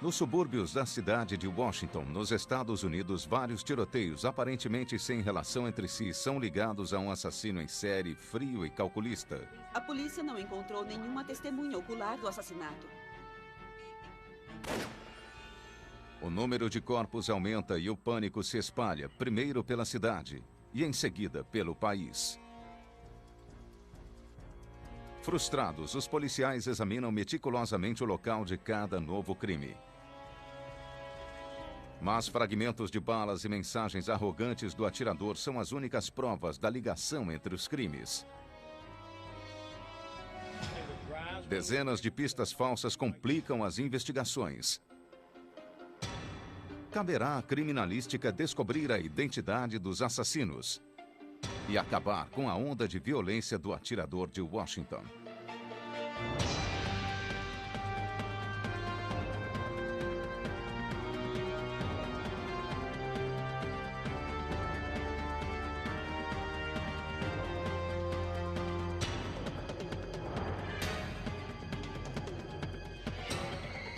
Nos subúrbios da cidade de Washington, nos Estados Unidos, vários tiroteios, aparentemente sem relação entre si, são ligados a um assassino em série frio e calculista. A polícia não encontrou nenhuma testemunha ocular do assassinato. O número de corpos aumenta e o pânico se espalha, primeiro pela cidade e em seguida pelo país. Frustrados, os policiais examinam meticulosamente o local de cada novo crime. Mas fragmentos de balas e mensagens arrogantes do atirador são as únicas provas da ligação entre os crimes. Dezenas de pistas falsas complicam as investigações. Caberá à criminalística descobrir a identidade dos assassinos e acabar com a onda de violência do atirador de Washington.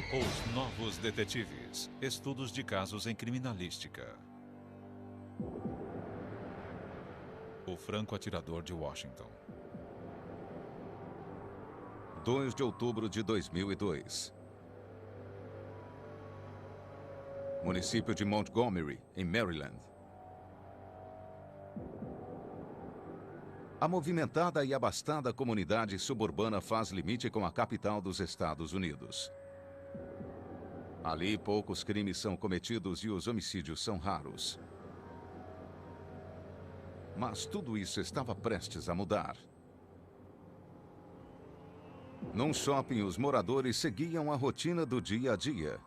Os Novos Detetives. Estudos de casos em criminalística. O franco-atirador de Washington. 2 de outubro de 2002. Município de Montgomery, em Maryland. A movimentada e abastada comunidade suburbana faz limite com a capital dos Estados Unidos. Ali, poucos crimes são cometidos e os homicídios são raros. Mas tudo isso estava prestes a mudar. Num shopping, os moradores seguiam a rotina do dia a dia.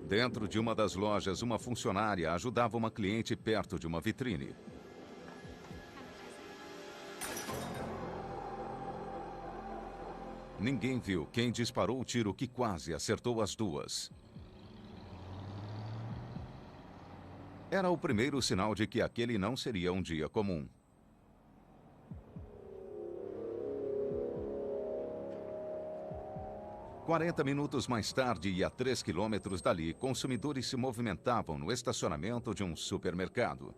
Dentro de uma das lojas, uma funcionária ajudava uma cliente perto de uma vitrine. Ninguém viu quem disparou o tiro que quase acertou as duas. Era o primeiro sinal de que aquele não seria um dia comum. Quarenta minutos mais tarde e a 3 quilômetros dali, consumidores se movimentavam no estacionamento de um supermercado.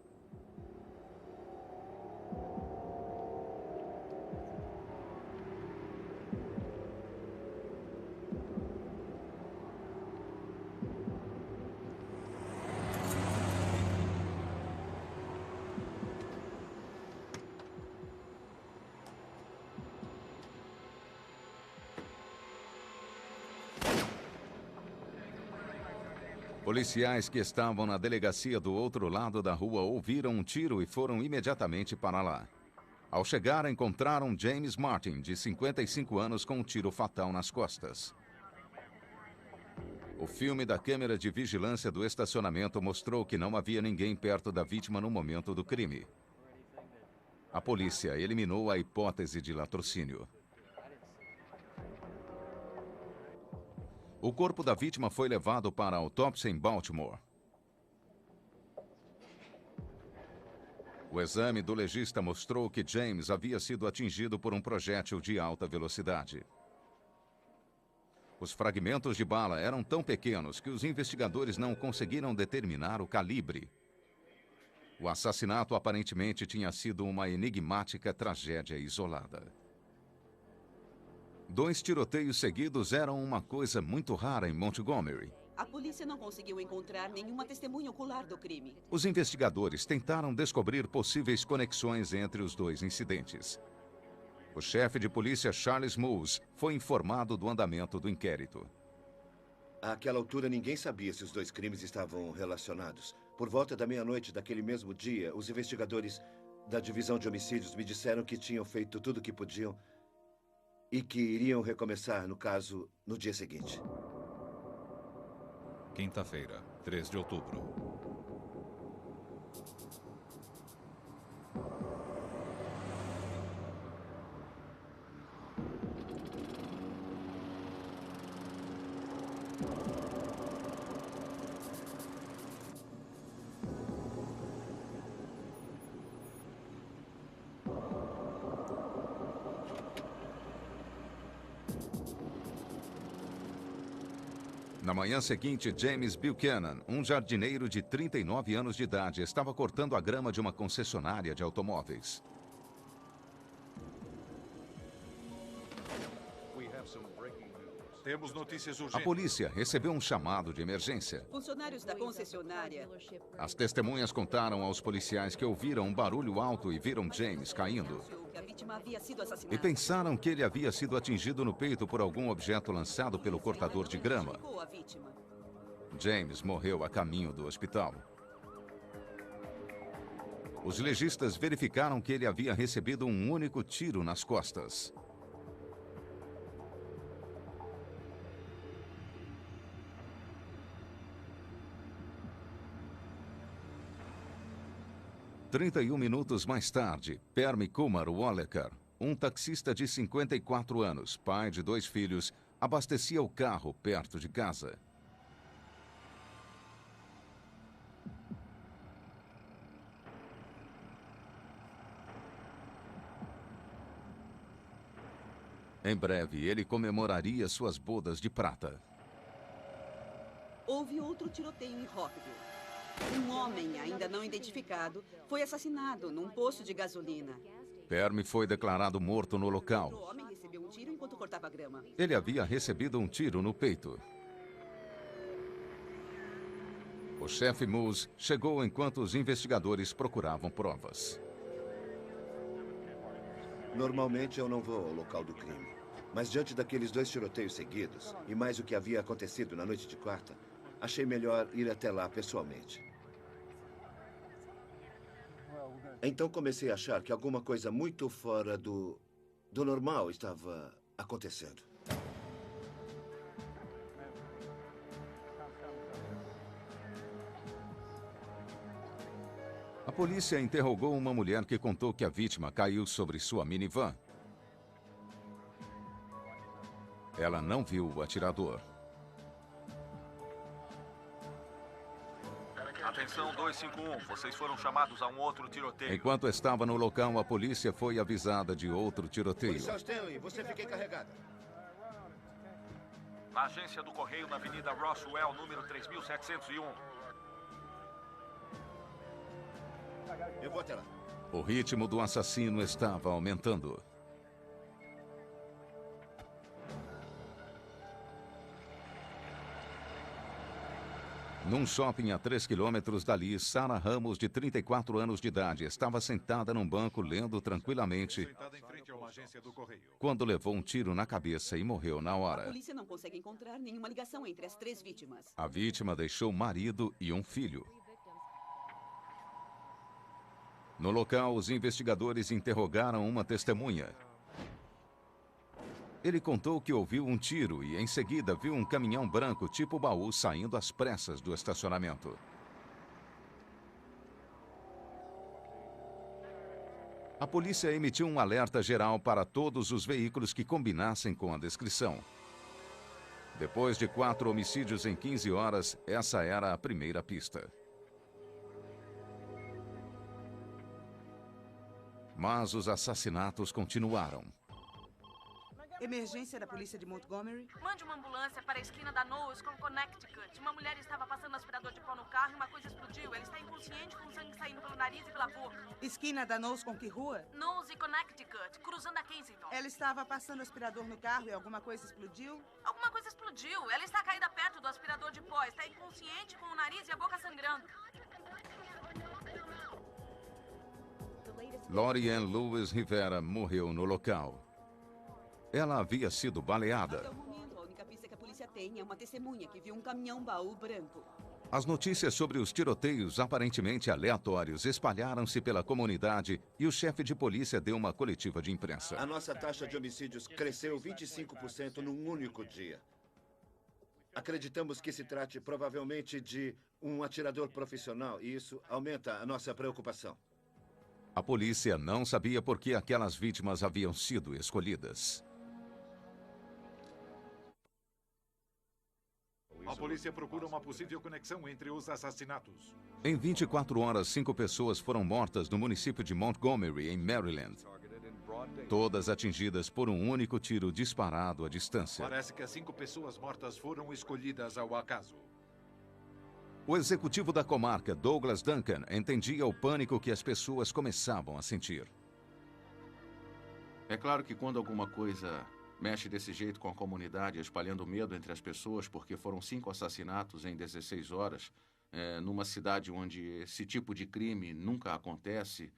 Policiais que estavam na delegacia do outro lado da rua ouviram um tiro e foram imediatamente para lá. Ao chegar, encontraram James Martin, de 55 anos, com um tiro fatal nas costas. O filme da câmera de vigilância do estacionamento mostrou que não havia ninguém perto da vítima no momento do crime. A polícia eliminou a hipótese de latrocínio. O corpo da vítima foi levado para a autópsia em Baltimore. O exame do legista mostrou que James havia sido atingido por um projétil de alta velocidade. Os fragmentos de bala eram tão pequenos que os investigadores não conseguiram determinar o calibre. O assassinato aparentemente tinha sido uma enigmática tragédia isolada. 2 tiroteios seguidos eram uma coisa muito rara em Montgomery. A polícia não conseguiu encontrar nenhuma testemunha ocular do crime. Os investigadores tentaram descobrir possíveis conexões entre os 2 incidentes. O chefe de polícia Charles Moose foi informado do andamento do inquérito. Àquela altura, ninguém sabia se os 2 crimes estavam relacionados. Por volta da meia-noite daquele mesmo dia, os investigadores da divisão de homicídios me disseram que tinham feito tudo o que podiam e que iriam recomeçar no caso no dia seguinte. Quinta-feira, 3 de outubro. Na manhã seguinte, James Buchanan, um jardineiro de 39 anos de idade, estava cortando a grama de uma concessionária de automóveis. Temos notícias A urgentes. polícia recebeu um chamado de emergência. Funcionários da concessionária. As testemunhas contaram aos policiais que ouviram um barulho alto e viram James caindo. Anunciou que a vítima havia sido E assassinada. pensaram que ele havia sido atingido no peito por algum objeto lançado pelo cortador de grama. Identificou a vítima. James morreu a caminho do hospital. Os legistas verificaram que ele havia recebido um único tiro nas costas. Trinta e um minutos mais tarde, Permy Kumar Walekar, um taxista de 54 anos, pai de 2 filhos, abastecia o carro perto de casa. Em breve, ele comemoraria suas bodas de prata. Houve outro tiroteio em Rockville. Um homem, ainda não identificado, foi assassinado num posto de gasolina. Permy foi declarado morto no O local. homem recebeu um tiro enquanto cortava grama. Ele havia recebido um tiro no peito. O chefe Moose chegou enquanto os investigadores procuravam provas. Normalmente eu não vou ao local do crime. Mas diante daqueles 2 tiroteios seguidos, e mais o que havia acontecido na noite de quarta, achei melhor ir até lá pessoalmente. Então comecei a achar que alguma coisa muito fora do normal estava acontecendo. A polícia interrogou uma mulher que contou que a vítima caiu sobre sua minivan. Ela não viu o atirador. Atenção 251, vocês foram chamados a um outro tiroteio. Enquanto estava no local, a polícia foi avisada de outro tiroteio. Policial Stanley, você fica encarregado. Na agência do Correio, na Avenida Roswell, número 3701. Eu vou até lá. O ritmo do assassino estava aumentando. Num shopping a 3 quilômetros dali, Sarah Ramos, de 34 anos de idade, estava sentada num banco lendo tranquilamente Sentada em frente a uma agência do Correio. quando levou um tiro na cabeça e morreu na A hora. polícia não consegue encontrar nenhuma ligação entre as 3 vítimas. A vítima deixou marido e um filho. No local, os investigadores interrogaram uma testemunha. Ele contou que ouviu um tiro e, em seguida, viu um caminhão branco tipo baú saindo às pressas do estacionamento. A polícia emitiu um alerta geral para todos os veículos que combinassem com a descrição. Depois de 4 homicídios em 15 horas, essa era a primeira pista. Mas os assassinatos continuaram. Emergência da polícia de Montgomery. Mande uma ambulância para a esquina da Knowles com Connecticut. Uma mulher estava passando aspirador de pó no carro e uma coisa explodiu. Ela está inconsciente com sangue saindo pelo nariz e pela boca. Esquina da Knowles com que rua? Knowles e Connecticut, cruzando a Kensington. Ela estava passando aspirador no carro e alguma coisa explodiu? Alguma coisa explodiu. Ela está caída perto do aspirador de pó. Está inconsciente com o nariz e a boca sangrando. Lori Ann Lewis Rivera morreu no local. Ela havia sido baleada. Até o momento, a única pista que a polícia tem é uma testemunha que viu um caminhão-baú branco. As notícias sobre os tiroteios aparentemente aleatórios espalharam-se pela comunidade e o chefe de polícia deu uma coletiva de imprensa. A nossa taxa de homicídios cresceu 25% num único dia. Acreditamos que se trate provavelmente de um atirador profissional e isso aumenta a nossa preocupação. A polícia não sabia por que aquelas vítimas haviam sido escolhidas. A polícia procura uma possível conexão entre os assassinatos. Em 24 horas, 5 pessoas foram mortas no município de Montgomery, em Maryland. todas atingidas por um único tiro disparado à distância. Parece que as 5 pessoas mortas foram escolhidas ao acaso. O executivo da comarca, Douglas Duncan, entendia o pânico que as pessoas começavam a sentir. É claro que quando alguma coisa mexe desse jeito com a comunidade, espalhando medo entre as pessoas, porque foram 5 assassinatos em 16 horas, numa cidade onde esse tipo de crime nunca acontece,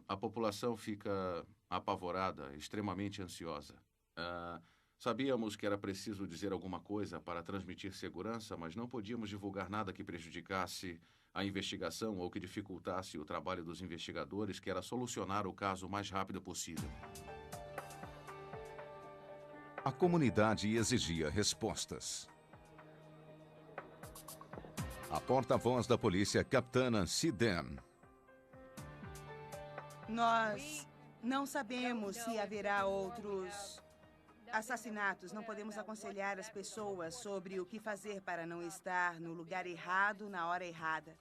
a população fica apavorada, extremamente ansiosa. Sabíamos que era preciso dizer alguma coisa para transmitir segurança, mas não podíamos divulgar nada que prejudicasse a investigação ou que dificultasse o trabalho dos investigadores, que era solucionar o caso o mais rápido possível. A comunidade exigia respostas. A porta-voz da polícia, Capitã Nancy Dan. Nós não sabemos se haverá outros assassinatos. Não podemos aconselhar as pessoas sobre o que fazer para não estar no lugar errado na hora errada.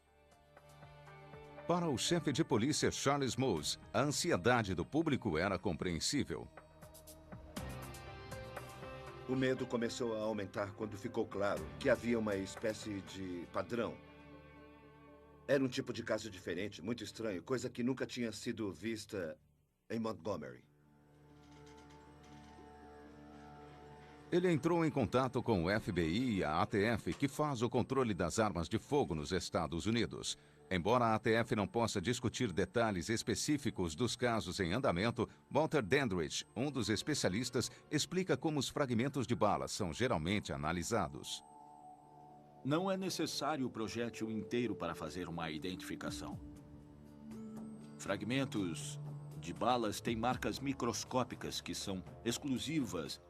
Para o chefe de polícia, Charles Mose, a ansiedade do público era compreensível. O medo começou a aumentar quando ficou claro que havia uma espécie de padrão. Era um tipo de caso diferente, muito estranho, coisa que nunca tinha sido vista em Montgomery. Ele entrou em contato com o FBI e a ATF, que faz o controle das armas de fogo nos Estados Unidos. Embora a ATF não possa discutir detalhes específicos dos casos em andamento, Walter Dandridge, um dos especialistas, explica como os fragmentos de bala são geralmente analisados. Não é necessário o projétil inteiro para fazer uma identificação. Fragmentos de balas têm marcas microscópicas que são exclusivas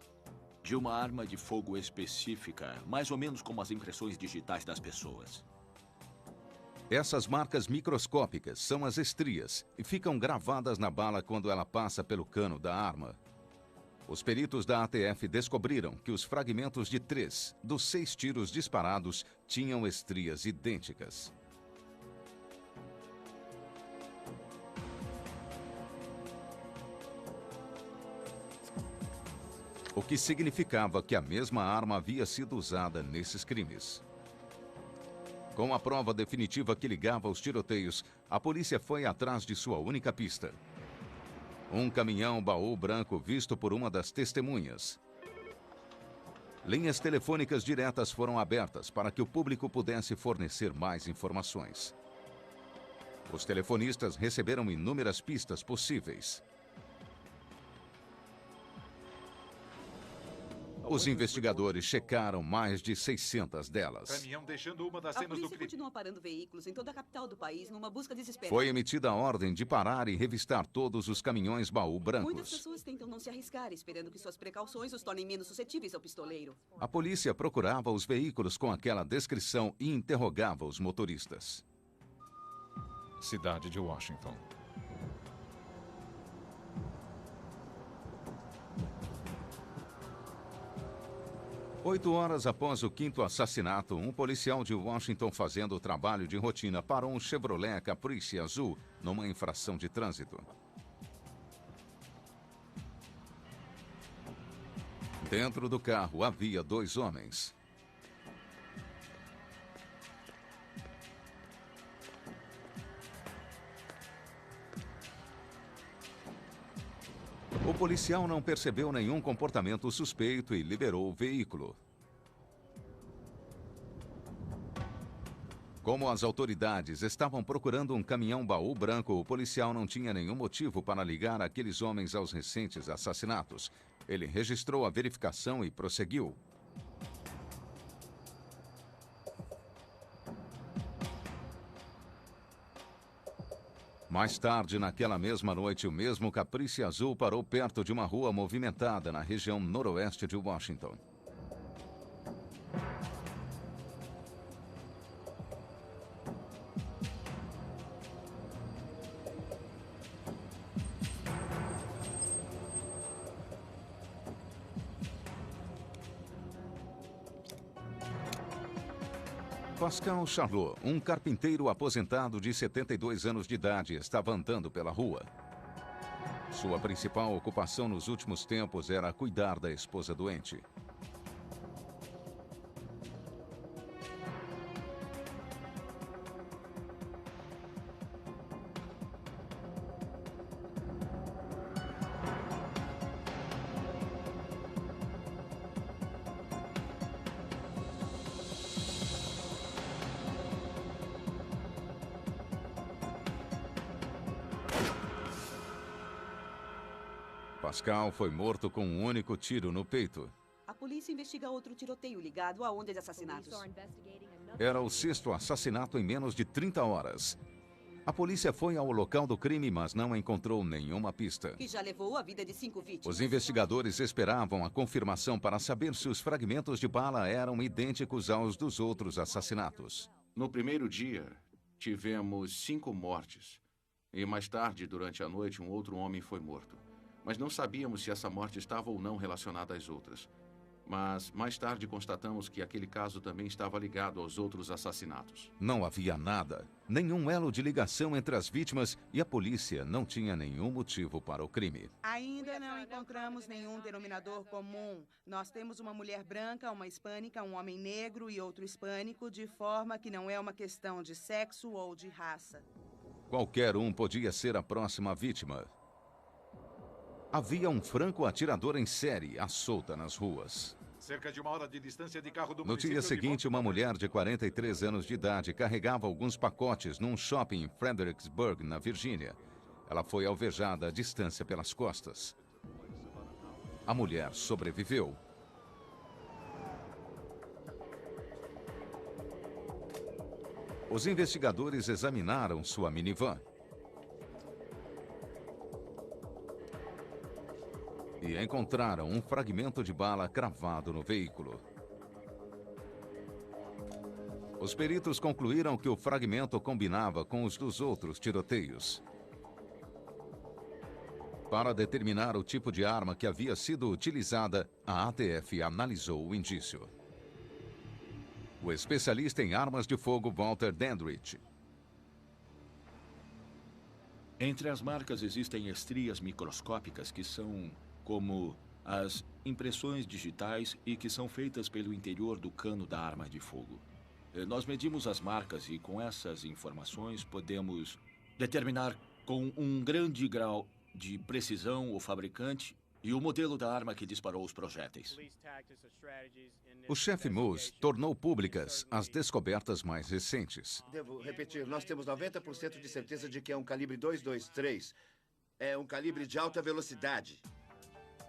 de uma arma de fogo específica, mais ou menos como as impressões digitais das pessoas. Essas marcas microscópicas são as estrias e ficam gravadas na bala quando ela passa pelo cano da arma. Os peritos da ATF descobriram que os fragmentos de 3 dos 6 tiros disparados tinham estrias idênticas. O que significava que a mesma arma havia sido usada nesses crimes. Com a prova definitiva que ligava os tiroteios, a polícia foi atrás de sua única pista. Um caminhão-baú branco visto por uma das testemunhas. Linhas telefônicas diretas foram abertas para que o público pudesse fornecer mais informações. Os telefonistas receberam inúmeras pistas possíveis. Os investigadores checaram mais de 600 delas. Caminhão deixando uma das A cenas do polícia crime. continua parando veículos em toda a capital do país numa busca desesperada. Foi emitida a ordem de parar e revistar todos os caminhões baú Muitas brancos. pessoas tentam não se arriscar, esperando que suas precauções os tornem menos suscetíveis ao pistoleiro. A polícia procurava os veículos com aquela descrição e interrogava os motoristas. Cidade de Washington. Oito horas após o 5º assassinato, um policial de Washington fazendo o trabalho de rotina parou um Chevrolet Caprice azul numa infração de trânsito. Dentro do carro havia 2 homens. O policial não percebeu nenhum comportamento suspeito e liberou o veículo. Como as autoridades estavam procurando um caminhão-baú branco, o policial não tinha nenhum motivo para ligar aqueles homens aos recentes assassinatos. Ele registrou a verificação e prosseguiu. Mais tarde, naquela mesma noite, o mesmo Caprice azul parou perto de uma rua movimentada na região noroeste de Washington. Pascal Charlot, um carpinteiro aposentado de 72 anos de idade, estava andando pela rua. Sua principal ocupação nos últimos tempos era cuidar da esposa doente. Pascal foi morto com um único tiro no peito. A polícia investiga outro tiroteio ligado a onda de assassinatos. Era o 6º assassinato em menos de 30 horas. A polícia foi ao local do crime, mas não encontrou nenhuma pista. Que já levou a vida de 5 vítimas. Os investigadores esperavam a confirmação para saber se os fragmentos de bala eram idênticos aos dos outros assassinatos. No primeiro dia, tivemos 5 mortes. E mais tarde, durante a noite, um outro homem foi morto. Mas não sabíamos se essa morte estava ou não relacionada às outras. Mas mais tarde constatamos que aquele caso também estava ligado aos outros assassinatos. Não havia nada, nenhum elo de ligação entre as vítimas e a polícia não tinha nenhum motivo para o crime. Ainda não encontramos nenhum denominador comum. Nós temos uma mulher branca, uma hispânica, um homem negro e outro hispânico, de forma que não é uma questão de sexo ou de raça. Qualquer um podia ser a próxima vítima. Havia um franco atirador em série à solta nas ruas. Cerca de 1 hora de distância de carro do No dia seguinte, uma mulher de 43 anos de idade carregava alguns pacotes num shopping em Fredericksburg, na Virgínia. Ela foi alvejada à distância pelas costas. A mulher sobreviveu. Os investigadores examinaram sua minivan. E encontraram um fragmento de bala cravado no veículo. Os peritos concluíram que o fragmento combinava com os dos outros tiroteios. Para determinar o tipo de arma que havia sido utilizada, a ATF analisou o indício. O especialista em armas de fogo Walter Dandridge. Entre as marcas existem estrias microscópicas que são como as impressões digitais e que são feitas pelo interior do cano da arma de fogo. Nós medimos as marcas e com essas informações podemos determinar com um grande grau de precisão o fabricante e o modelo da arma que disparou os projéteis. O chefe Moose tornou públicas as descobertas mais recentes. Devo repetir, nós temos 90% de certeza de que é um calibre 223. É um calibre de alta velocidade.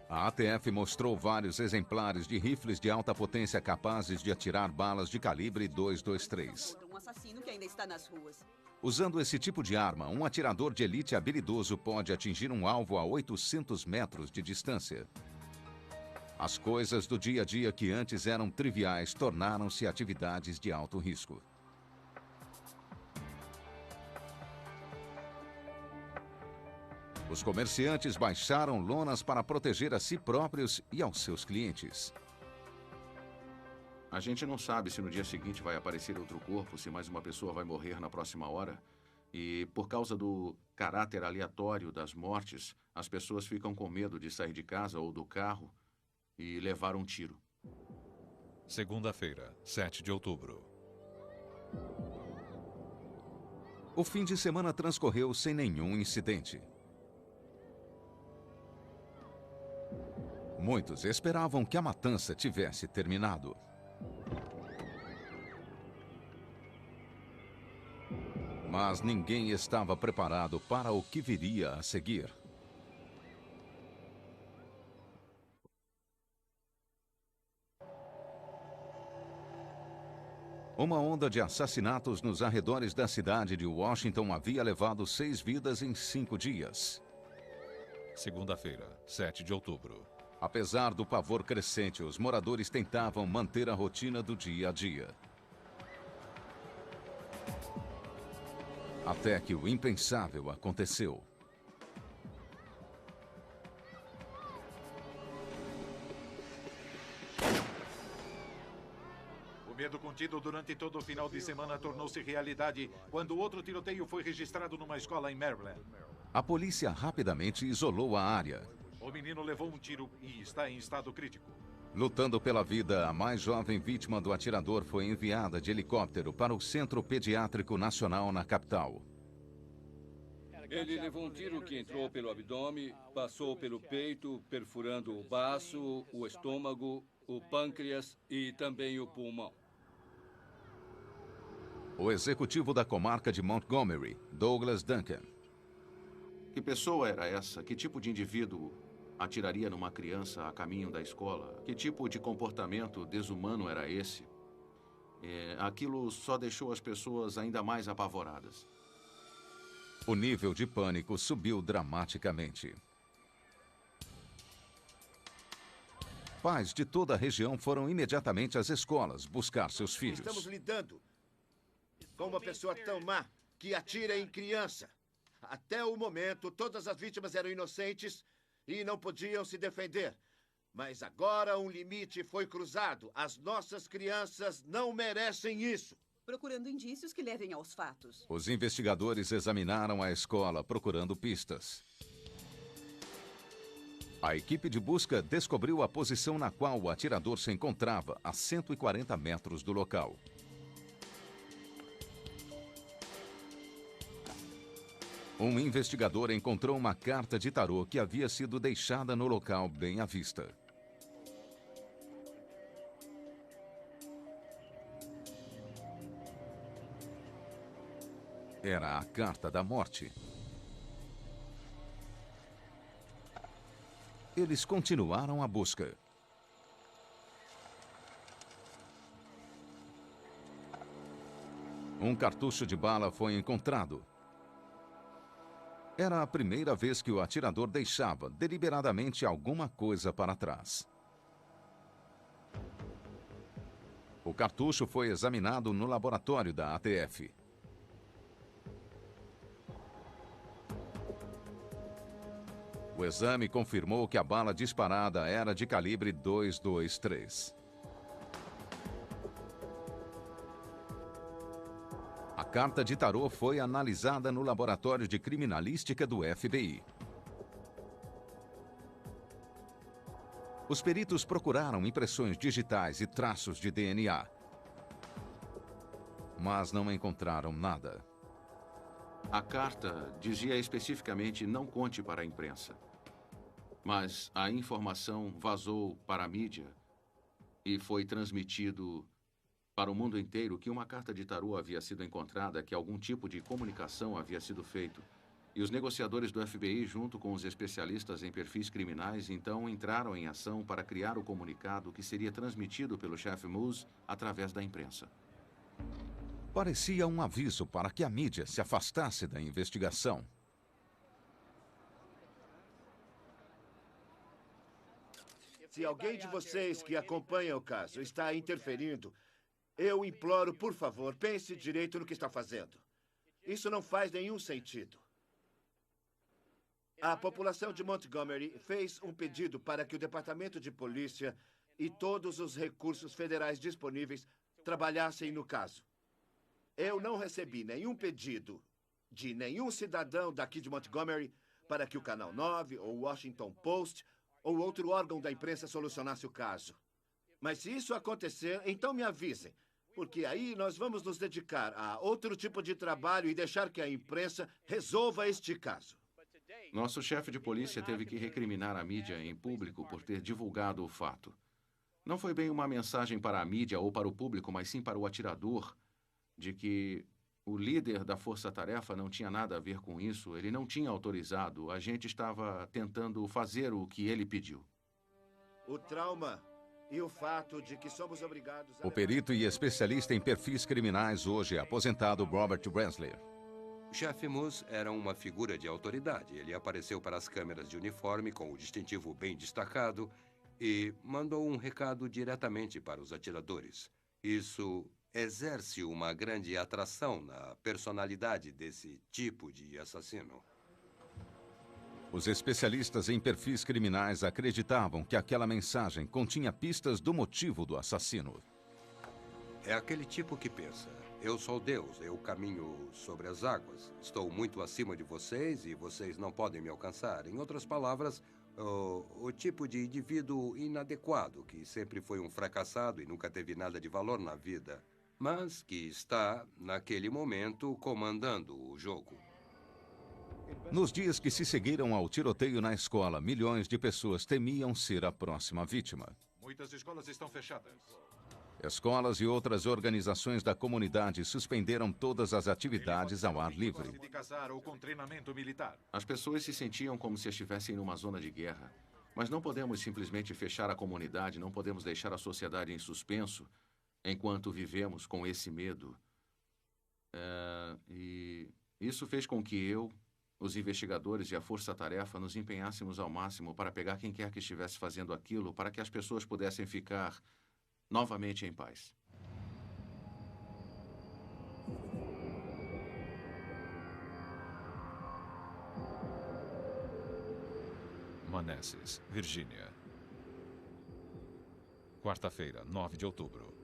A ATF mostrou vários exemplares de rifles de alta potência capazes de atirar balas de calibre 223. Um assassino que ainda está nas ruas. Usando esse tipo de arma, um atirador de elite habilidoso pode atingir um alvo a 800 metros de distância. As coisas do dia a dia que antes eram triviais tornaram-se atividades de alto risco. Os comerciantes baixaram lonas para proteger a si próprios e aos seus clientes. A gente não sabe se no dia seguinte vai aparecer outro corpo, se mais uma pessoa vai morrer na próxima hora. E por causa do caráter aleatório das mortes, as pessoas ficam com medo de sair de casa ou do carro e levar um tiro. Segunda-feira, 7 de outubro. O fim de semana transcorreu sem nenhum incidente. Muitos esperavam que a matança tivesse terminado. Mas ninguém estava preparado para o que viria a seguir. Uma onda de assassinatos nos arredores da cidade de Washington havia levado 6 vidas em 5 dias. Segunda-feira, 7 de outubro. Apesar do pavor crescente, os moradores tentavam manter a rotina do dia a dia. Até que o impensável aconteceu. O medo contido durante todo o final de semana tornou-se realidade quando outro tiroteio foi registrado numa escola em Maryland. A polícia rapidamente isolou a área. O menino levou um tiro e está em estado crítico. Lutando pela vida, a mais jovem vítima do atirador foi enviada de helicóptero para o Centro Pediátrico Nacional na capital. Ele levou um tiro que entrou pelo abdômen, passou pelo peito, perfurando o baço, o estômago, o pâncreas e também o pulmão. O executivo da comarca de Montgomery, Douglas Duncan. Que pessoa era essa? Que tipo de indivíduo atiraria numa criança a caminho da escola? Que tipo de comportamento desumano era esse? Aquilo só deixou as pessoas ainda mais apavoradas. O nível de pânico subiu dramaticamente. Pais de toda a região foram imediatamente às escolas buscar seus filhos. Estamos lidando com uma pessoa tão má que atira em criança. Até o momento, todas as vítimas eram inocentes e não podiam se defender. Mas agora um limite foi cruzado. As nossas crianças não merecem isso. Procurando indícios que levem aos fatos. Os investigadores examinaram a escola procurando pistas. A equipe de busca descobriu a posição na qual o atirador se encontrava, a 140 metros do local. Um investigador encontrou uma carta de tarô que havia sido deixada no local bem à vista. Era a carta da morte. Eles continuaram a busca. Um cartucho de bala foi encontrado. Era a primeira vez que o atirador deixava deliberadamente alguma coisa para trás. O cartucho foi examinado no laboratório da ATF. O exame confirmou que a bala disparada era de calibre .223. A carta de tarô foi analisada no laboratório de criminalística do FBI. Os peritos procuraram impressões digitais e traços de DNA, mas não encontraram nada. A carta dizia especificamente não conte para a imprensa. Mas a informação vazou para a mídia e foi transmitido para o mundo inteiro que uma carta de tarô havia sido encontrada, que algum tipo de comunicação havia sido feito. E os negociadores do FBI, junto com os especialistas em perfis criminais, então entraram em ação para criar o comunicado que seria transmitido pelo chefe Moose através da imprensa. Parecia um aviso para que a mídia se afastasse da investigação. Se alguém de vocês que acompanha o caso está interferindo, eu imploro, por favor, pense direito no que está fazendo. Isso não faz nenhum sentido. A população de Montgomery fez um pedido para que o Departamento de Polícia e todos os recursos federais disponíveis trabalhassem no caso. Eu não recebi nenhum pedido de nenhum cidadão daqui de Montgomery para que o Canal 9 ou o Washington Post ou outro órgão da imprensa solucionasse o caso. Mas se isso acontecer, então me avisem, porque aí nós vamos nos dedicar a outro tipo de trabalho e deixar que a imprensa resolva este caso. Nosso chefe de polícia teve que recriminar a mídia em público por ter divulgado o fato. Não foi bem uma mensagem para a mídia ou para o público, mas sim para o atirador, de que o líder da força-tarefa não tinha nada a ver com isso, ele não tinha autorizado, a gente estava tentando fazer o que ele pediu. O trauma e o fato de que somos obrigados a... O perito e especialista em perfis criminais, hoje aposentado Robert Bresler. Chefe Moose era uma figura de autoridade. Ele apareceu para as câmeras de uniforme com o distintivo bem destacado e mandou um recado diretamente para os atiradores. Isso exerce uma grande atração na personalidade desse tipo de assassino. Os especialistas em perfis criminais acreditavam que aquela mensagem continha pistas do motivo do assassino. É aquele tipo que pensa: Eu sou Deus, eu caminho sobre as águas. Estou muito acima de vocês e vocês não podem me alcançar. Em outras palavras, o tipo de indivíduo inadequado, que sempre foi um fracassado e nunca teve nada de valor na vida, mas que está, naquele momento, comandando o jogo. Nos dias que se seguiram ao tiroteio na escola, milhões de pessoas temiam ser a próxima vítima. Muitas escolas estão fechadas. Escolas e outras organizações da comunidade suspenderam todas as atividades ao ar livre. De caçar ou com treinamento militar. As pessoas se sentiam como se estivessem numa zona de guerra. Mas não podemos simplesmente fechar a comunidade, não podemos deixar a sociedade em suspenso enquanto vivemos com esse medo. E isso fez com que eu, os investigadores e a força-tarefa nos empenhássemos ao máximo para pegar quem quer que estivesse fazendo aquilo, para que as pessoas pudessem ficar novamente em paz. Manassas, Virgínia. Quarta-feira, 9 de outubro.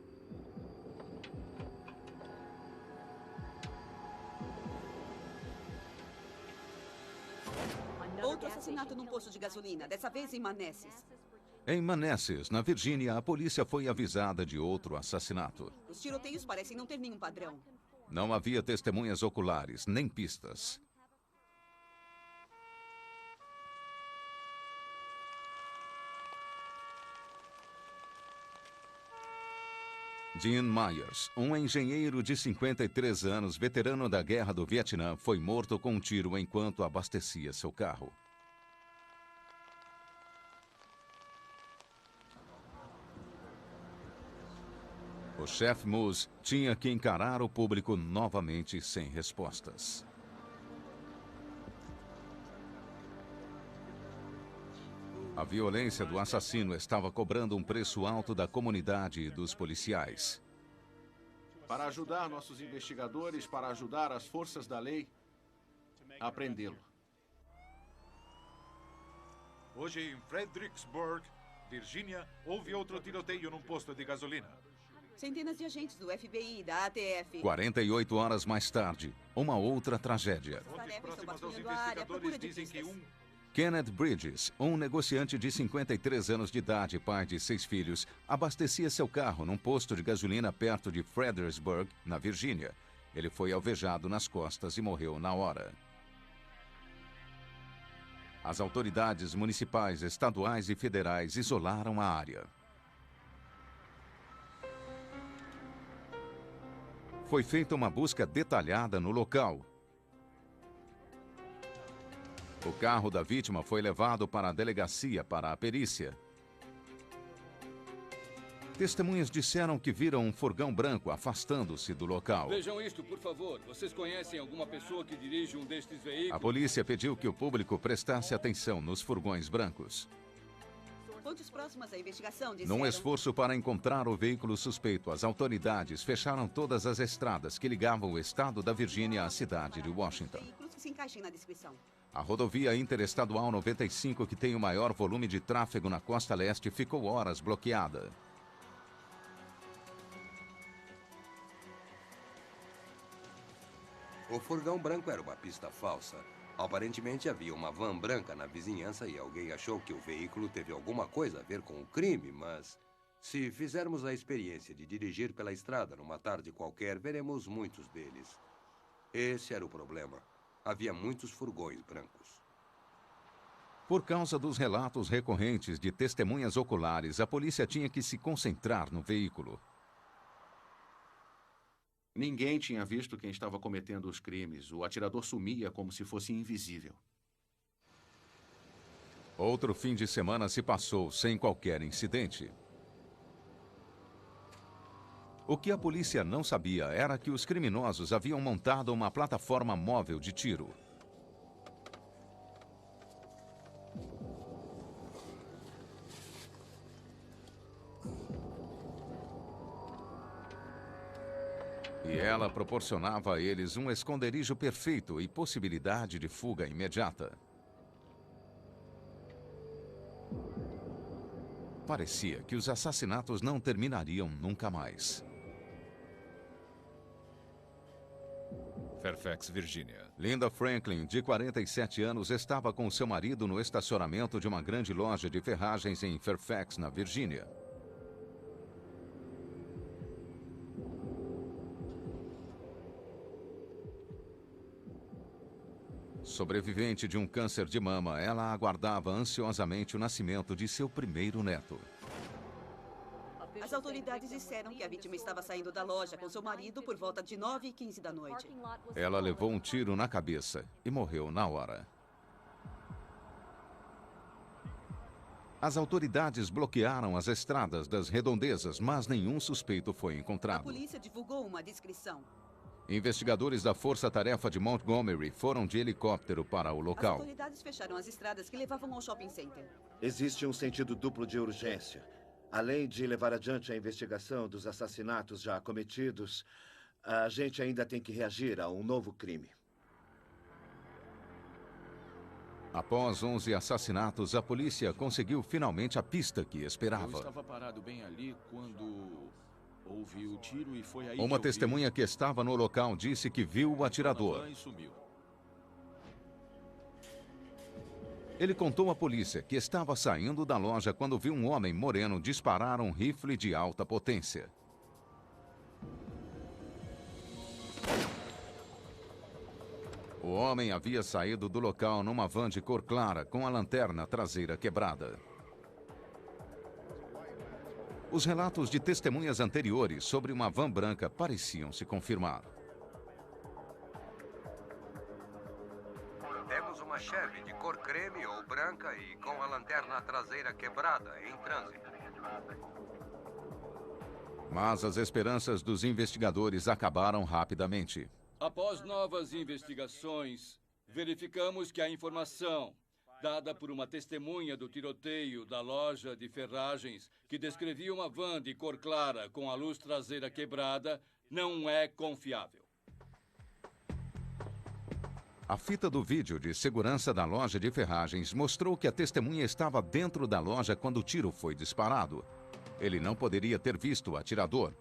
Outro assassinato num posto de gasolina, dessa vez em Manassas. Em Manassas, na Virgínia, a polícia foi avisada de outro assassinato. Os tiroteios parecem não ter nenhum padrão. Não havia testemunhas oculares, nem pistas. Dean Myers, um engenheiro de 53 anos, veterano da Guerra do Vietnã, foi morto com um tiro enquanto abastecia seu carro. O chefe Moose tinha que encarar o público novamente sem respostas. A violência do assassino estava cobrando um preço alto da comunidade e dos policiais. Para ajudar nossos investigadores, para ajudar as forças da lei a prendê-lo. Hoje em Fredericksburg, Virgínia, houve outro tiroteio num posto de gasolina. Centenas de agentes do FBI e da ATF. 48 horas mais tarde, uma outra tragédia. Fontes próximas aos investigadores dizem que Kenneth Bridges, um negociante de 53 anos de idade, pai de 6 filhos, abastecia seu carro num posto de gasolina perto de Fredericksburg, na Virgínia. Ele foi alvejado nas costas e morreu na hora. As autoridades municipais, estaduais e federais isolaram a área. Foi feita uma busca detalhada no local. O carro da vítima foi levado para a delegacia para a perícia. Testemunhas disseram que viram um furgão branco afastando-se do local. Vejam isto, por favor. Vocês conhecem alguma pessoa que dirige um destes veículos? A polícia pediu que o público prestasse atenção nos furgões brancos. Fontes próximas à investigação disseram... Num esforço para encontrar o veículo suspeito, as autoridades fecharam todas as estradas que ligavam o estado da Virgínia à cidade de Washington. Veículos que se encaixem na descrição. A rodovia interestadual 95, que tem o maior volume de tráfego na costa leste, ficou horas bloqueada. O furgão branco era uma pista falsa. Aparentemente havia uma van branca na vizinhança e alguém achou que o veículo teve alguma coisa a ver com o crime, mas se fizermos a experiência de dirigir pela estrada numa tarde qualquer, veremos muitos deles. Esse era o problema. Havia muitos furgões brancos. Por causa dos relatos recorrentes de testemunhas oculares, a polícia tinha que se concentrar no veículo. Ninguém tinha visto quem estava cometendo os crimes. O atirador sumia como se fosse invisível. Outro fim de semana se passou sem qualquer incidente. O que a polícia não sabia era que os criminosos haviam montado uma plataforma móvel de tiro. E ela proporcionava a eles um esconderijo perfeito e possibilidade de fuga imediata. Parecia que os assassinatos não terminariam nunca mais. Fairfax, Virgínia. Linda Franklin, de 47 anos, estava com seu marido no estacionamento de uma grande loja de ferragens em Fairfax, na Virgínia. Sobrevivente de um câncer de mama, ela aguardava ansiosamente o nascimento de seu primeiro neto. As autoridades disseram que a vítima estava saindo da loja com seu marido por volta de 9h15 da noite. Ela levou um tiro na cabeça e morreu na hora. As autoridades bloquearam as estradas das redondezas, mas nenhum suspeito foi A encontrado. polícia divulgou uma descrição. Investigadores da Força Tarefa de Montgomery foram de helicóptero para o As local. autoridades fecharam as estradas que levavam ao shopping center. Existe um sentido duplo de urgência. Além de levar adiante a investigação dos assassinatos já cometidos, a gente ainda tem que reagir a um novo crime. Após 11 assassinatos, a polícia conseguiu finalmente a pista que Eu esperava. estava parado bem ali quando houve o tiro e foi aí que Uma eu vi testemunha que estava no local disse que viu o atirador. e sumiu. Ele contou à polícia que estava saindo da loja quando viu um homem moreno disparar um rifle de alta potência. O homem havia saído do local numa van de cor clara com a lanterna traseira quebrada. Os relatos de testemunhas anteriores sobre uma van branca pareciam se confirmar. Temos uma Chevy de cor creme ou branca e com a lanterna traseira quebrada em trânsito. Mas as esperanças dos investigadores acabaram rapidamente. Após novas investigações, verificamos que a informação dada por uma testemunha do tiroteio da loja de ferragens que descrevia uma van de cor clara com a luz traseira quebrada não é confiável. A fita do vídeo de segurança da loja de ferragens mostrou que a testemunha estava dentro da loja quando o tiro foi disparado. Ele não poderia ter visto o atirador.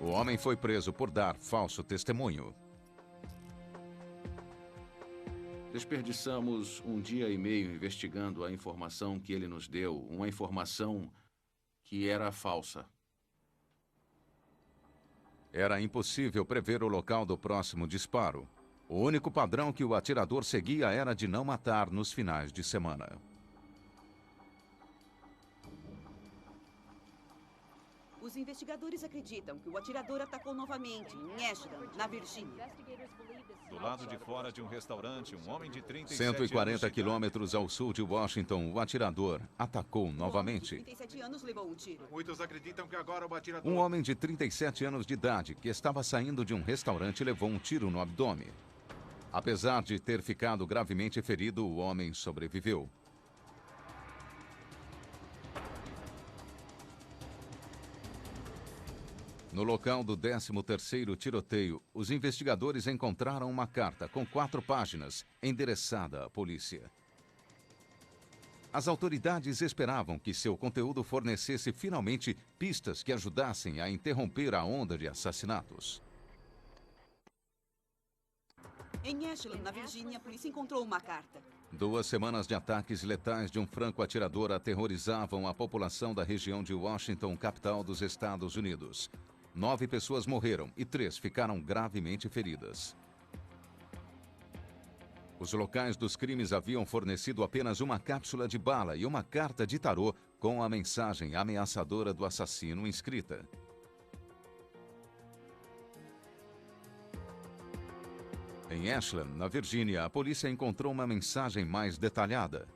O homem foi preso por dar falso testemunho. Desperdiçamos 1 dia e meio investigando a informação que ele nos deu, uma informação que era falsa. Era impossível prever o local do próximo disparo. O único padrão que o atirador seguia era de não matar nos finais de semana. Os investigadores acreditam que o atirador atacou novamente em Ashland, na Virgínia. Do lado de fora de um restaurante, um homem de 37 140 anos de quilômetros ao sul de Washington, o atirador atacou novamente. 37 anos levou um tiro. Muitos acreditam que agora o atirador... Um homem de 37 anos de idade que estava saindo de um restaurante levou um tiro no abdômen. Apesar de ter ficado gravemente ferido, o homem sobreviveu. No local do 13º tiroteio, os investigadores encontraram uma carta com 4 páginas, endereçada à polícia. As autoridades esperavam que seu conteúdo fornecesse finalmente pistas que ajudassem a interromper a onda de assassinatos. Em Ashland, na Virgínia, a polícia encontrou uma carta. 2 semanas de ataques letais de um franco-atirador aterrorizavam a população da região de Washington, capital dos Estados Unidos. 9 pessoas morreram e 3 ficaram gravemente feridas. Os locais dos crimes haviam fornecido apenas uma cápsula de bala e uma carta de tarô com a mensagem ameaçadora do assassino inscrita. Em Ashland, na Virgínia, a polícia encontrou uma mensagem mais detalhada.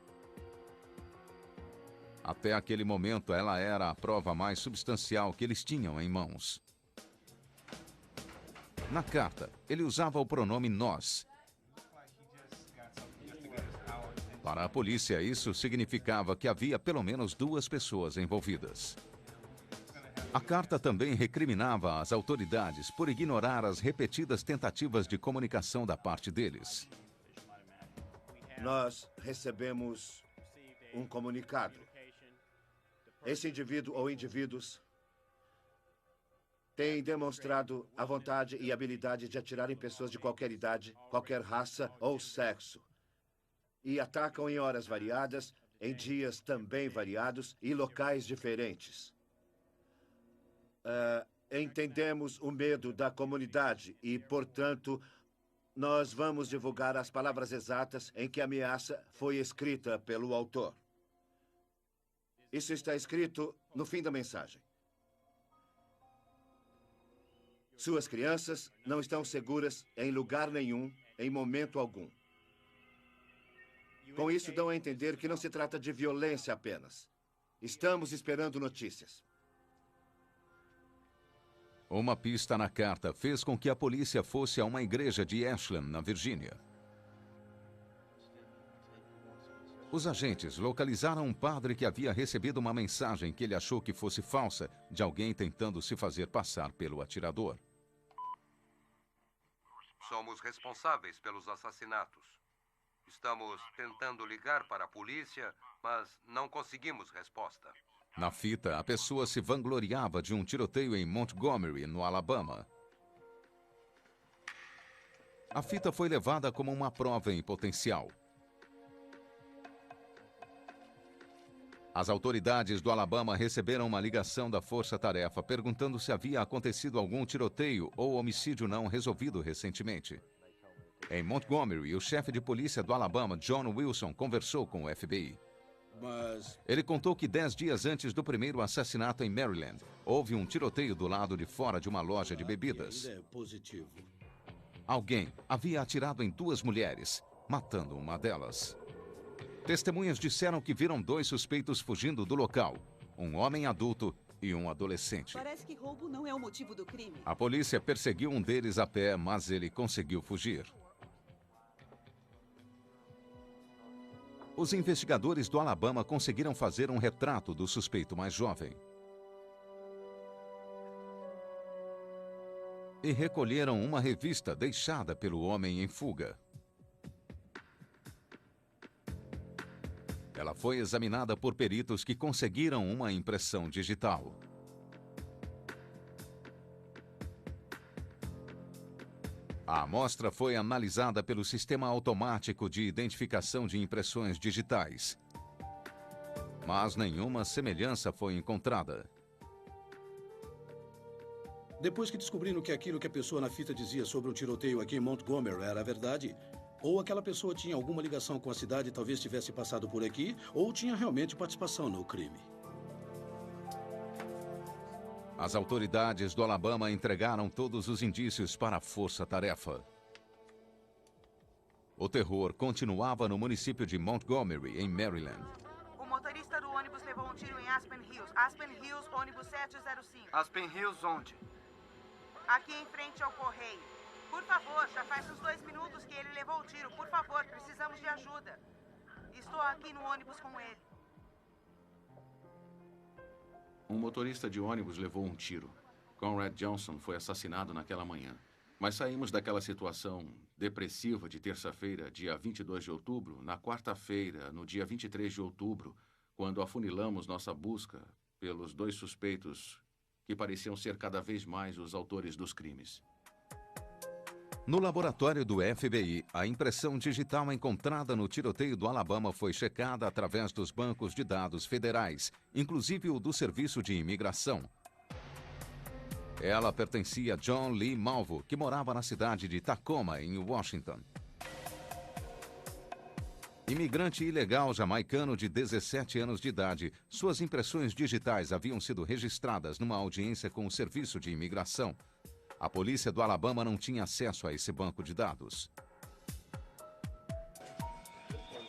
Até aquele momento, ela era a prova mais substancial que eles tinham em mãos. Na carta, ele usava o pronome nós. Para a polícia, isso significava que havia pelo menos 2 pessoas envolvidas. A carta também recriminava as autoridades por ignorar as repetidas tentativas de comunicação da parte deles. Nós recebemos um comunicado. Esse indivíduo ou indivíduos têm demonstrado a vontade e habilidade de atirar em pessoas de qualquer idade, qualquer raça ou sexo. E atacam em horas variadas, em dias também variados e locais diferentes. Entendemos o medo da comunidade e, portanto, nós vamos divulgar as palavras exatas em que a ameaça foi escrita pelo autor. Isso está escrito no fim da mensagem. Suas crianças não estão seguras em lugar nenhum, em momento algum. Com isso, dão a entender que não se trata de violência apenas. Estamos esperando notícias. Uma pista na carta fez com que a polícia fosse a uma igreja de Ashland, na Virgínia. Os agentes localizaram um padre que havia recebido uma mensagem que ele achou que fosse falsa, de alguém tentando se fazer passar pelo atirador. Somos responsáveis pelos assassinatos. Estamos tentando ligar para a polícia, mas não conseguimos resposta. Na fita, a pessoa se vangloriava de um tiroteio em Montgomery, no Alabama. A fita foi levada como uma prova em potencial. As autoridades do Alabama receberam uma ligação da Força Tarefa perguntando se havia acontecido algum tiroteio ou homicídio não resolvido recentemente. Em Montgomery, o chefe de polícia do Alabama, John Wilson, conversou com o FBI. Ele contou que 10 dias antes do primeiro assassinato em Maryland, houve um tiroteio do lado de fora de uma loja de bebidas. Alguém havia atirado em 2 mulheres, matando uma delas. Testemunhas disseram que viram 2 suspeitos fugindo do local, um homem adulto e um adolescente. Parece que roubo não é o motivo do crime. A polícia perseguiu um deles a pé, mas ele conseguiu fugir. Os investigadores do Alabama conseguiram fazer um retrato do suspeito mais jovem. E recolheram uma revista deixada pelo homem em fuga. Ela foi examinada por peritos que conseguiram uma impressão digital. A amostra foi analisada pelo Sistema Automático de Identificação de Impressões Digitais. Mas nenhuma semelhança foi encontrada. Depois que descobriram que aquilo que a pessoa na fita dizia sobre um tiroteio aqui em Montgomery era verdade, ou aquela pessoa tinha alguma ligação com a cidade e talvez tivesse passado por aqui, ou tinha realmente participação no crime. As autoridades do Alabama entregaram todos os indícios para a Força Tarefa. O terror continuava no município de Montgomery, em Maryland. O motorista do ônibus levou um tiro em Aspen Hills. Aspen Hills, ônibus 705. Aspen Hills onde? Aqui em frente ao correio. Por favor, já faz uns 2 minutos que ele levou o tiro. Por favor, precisamos de ajuda. Estou aqui no ônibus com ele. Um motorista de ônibus levou um tiro. Conrad Johnson foi assassinado naquela manhã. Mas saímos daquela situação depressiva de terça-feira, dia 22 de outubro, na quarta-feira, no dia 23 de outubro, quando afunilamos nossa busca pelos 2 suspeitos que pareciam ser cada vez mais os autores dos crimes. No laboratório do FBI, a impressão digital encontrada no tiroteio do Alabama foi checada através dos bancos de dados federais, inclusive o do Serviço de Imigração. Ela pertencia a John Lee Malvo, que morava na cidade de Tacoma, em Washington. Imigrante ilegal jamaicano de 17 anos de idade, suas impressões digitais haviam sido registradas numa audiência com o Serviço de Imigração. A polícia do Alabama não tinha acesso a esse banco de dados.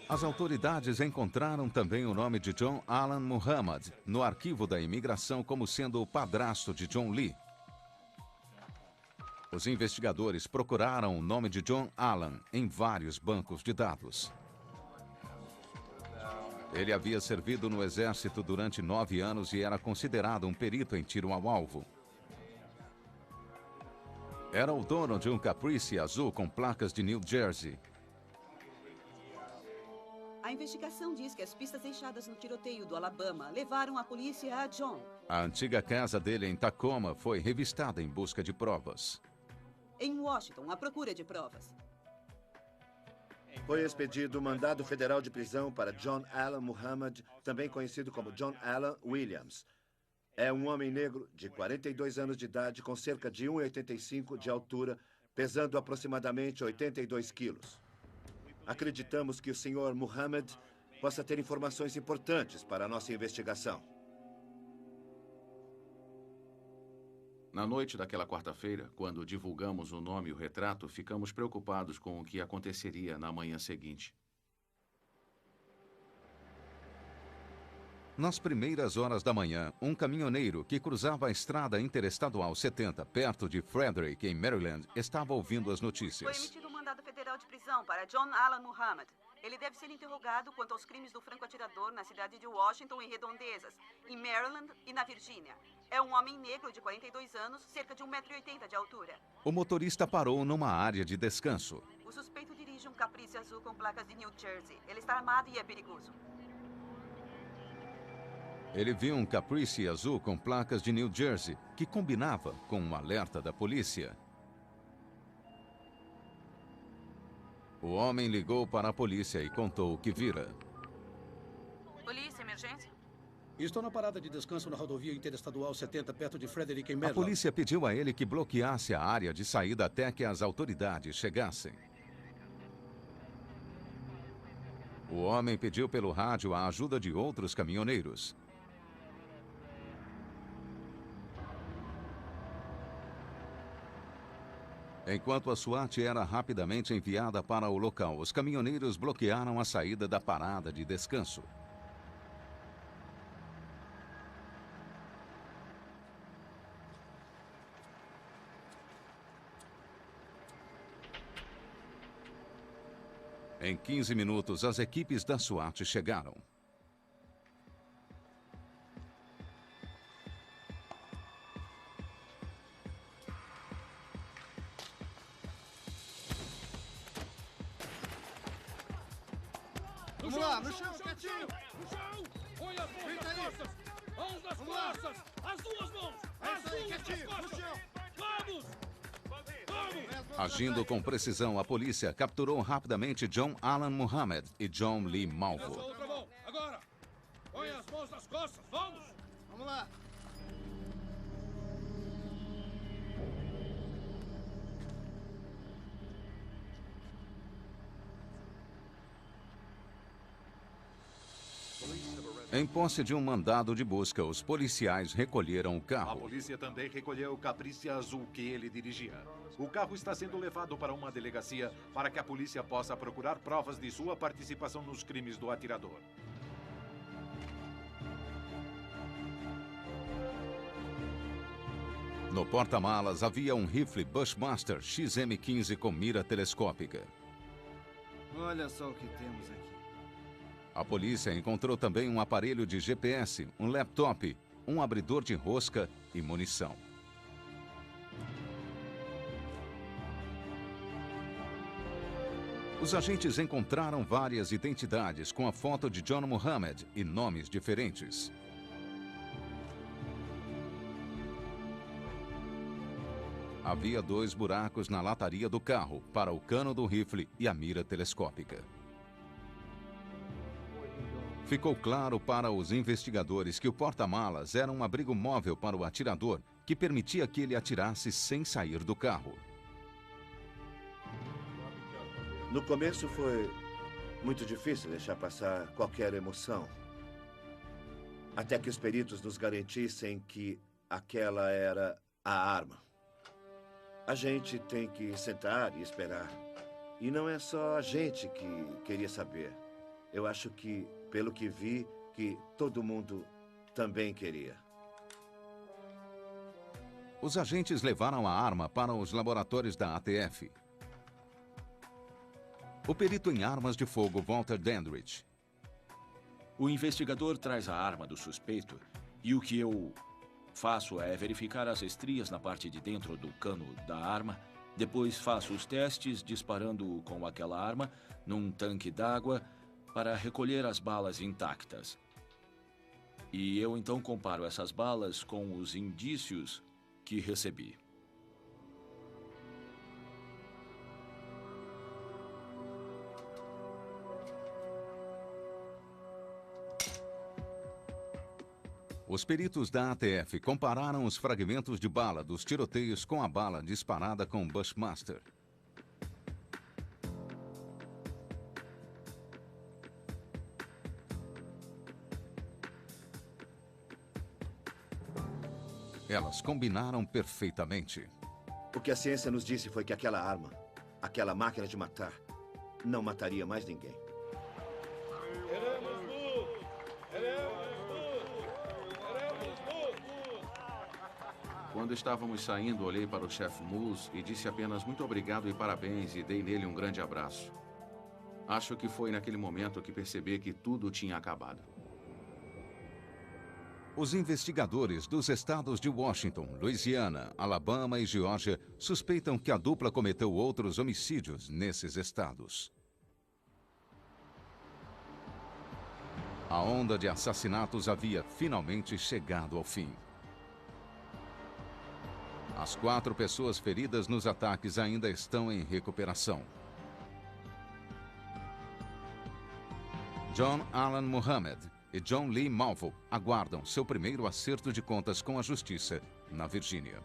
As autoridades encontraram também o nome de John Alan Muhammad no arquivo da imigração como sendo o padrasto de John Lee. Os investigadores procuraram o nome de John Alan em vários bancos de dados. Ele havia servido no exército durante 9 anos e era considerado um perito em tiro ao alvo. Era o dono de um Caprice azul com placas de New Jersey. A A investigação diz que as pistas deixadas no tiroteio do Alabama levaram a polícia a John. A antiga casa dele em Tacoma foi revistada em busca de provas. Em Washington, à procura de provas. Foi expedido mandado federal de prisão para John Allen Muhammad, também conhecido como John Allen Williams. É um homem negro de 42 anos de idade, com cerca de 1,85 de altura, pesando aproximadamente 82 quilos. Acreditamos que o Sr. Muhammad possa ter informações importantes para a nossa investigação. Na noite daquela quarta-feira, quando divulgamos o nome e o retrato, ficamos preocupados com o que aconteceria na manhã seguinte. Nas primeiras horas da manhã, um caminhoneiro que cruzava a estrada interestadual 70, perto de Frederick, em Maryland, estava ouvindo as Foi notícias. emitido um mandado federal de prisão para John Allen Muhammad. Ele deve ser interrogado quanto aos crimes do franco-atirador na cidade de Washington e redondezas, em Maryland e na Virgínia. É um homem negro de 42 anos, cerca de 1,80 m de altura. O motorista parou numa área de descanso. O suspeito dirige um Caprice azul com placas de New Jersey. Ele está armado e é perigoso. Ele viu um Caprice azul com placas de New Jersey, que combinava com um alerta da polícia. O homem ligou para a polícia e contou o que vira. Polícia, emergência? Estou na parada de descanso na rodovia interestadual 70, perto de Frederick, em A Maryland. polícia pediu a ele que bloqueasse a área de saída até que as autoridades chegassem. O homem pediu pelo rádio a ajuda de outros caminhoneiros. Enquanto a SWAT era rapidamente enviada para o local, os caminhoneiros bloquearam a saída da parada de descanso. Em 15 minutos, as equipes da SWAT chegaram. Vamos lá, no chão, quietinho! No chão! Põe as mãos nas costas! Mãos nas costas! As duas mãos! As duas nas costas! Vamos! Vamos! Agindo com precisão, a polícia capturou rapidamente John Allen Muhammad e John Lee Essa Malvo. outra mão! Agora! Põe as mãos nas costas! Vamos! Vamos lá! Em posse de um mandado de busca, os policiais recolheram o A carro. polícia também recolheu o Caprice azul que ele dirigia. O carro está sendo levado para uma delegacia para que a polícia possa procurar provas de sua participação nos crimes do atirador. No porta-malas havia um rifle Bushmaster XM-15 com mira telescópica. Olha só o que temos aqui. A polícia encontrou também um aparelho de GPS, um laptop, um abridor de rosca e munição. Os agentes encontraram várias identidades com a foto de John Muhammad e nomes diferentes. Havia 2 buracos na lataria do carro para o cano do rifle e a mira telescópica. Ficou claro para os investigadores que o porta-malas era um abrigo móvel para o atirador que permitia que ele atirasse sem sair do carro. No começo foi muito difícil deixar passar qualquer emoção. Até que os peritos nos garantissem que aquela era a arma. A gente tem que sentar e esperar. E não é só a gente que queria saber. Eu acho que, pelo que vi, que todo mundo também queria. Os agentes levaram a arma para os laboratórios da ATF. O perito em armas de fogo, Walter Dandridge. O investigador traz a arma do suspeito e o que eu faço é verificar as estrias na parte de dentro do cano da arma. Depois faço os testes disparando com aquela arma num tanque d'água para recolher as balas intactas. E eu então comparo essas balas com os indícios que recebi. Os peritos da ATF compararam os fragmentos de bala dos tiroteios com a bala disparada com Bushmaster. Elas combinaram perfeitamente. O que a ciência nos disse foi que aquela arma, aquela máquina de matar, não mataria mais ninguém. Quando estávamos saindo, olhei para o chefe Moose e disse apenas muito obrigado e parabéns e dei nele um grande abraço. Acho que foi naquele momento que percebi que tudo tinha acabado. Os investigadores dos estados de Washington, Louisiana, Alabama e Geórgia suspeitam que a dupla cometeu outros homicídios nesses estados. A onda de assassinatos havia finalmente chegado ao fim. As 4 pessoas feridas nos ataques ainda estão em recuperação. John Alan Muhammad e John Lee Malvo aguardam seu primeiro acerto de contas com a justiça na Virgínia.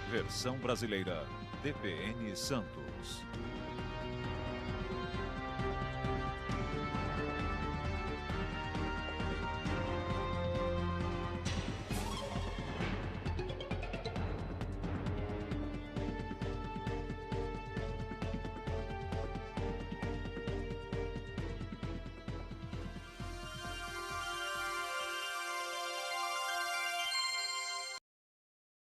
Versão brasileira, DPN Santos.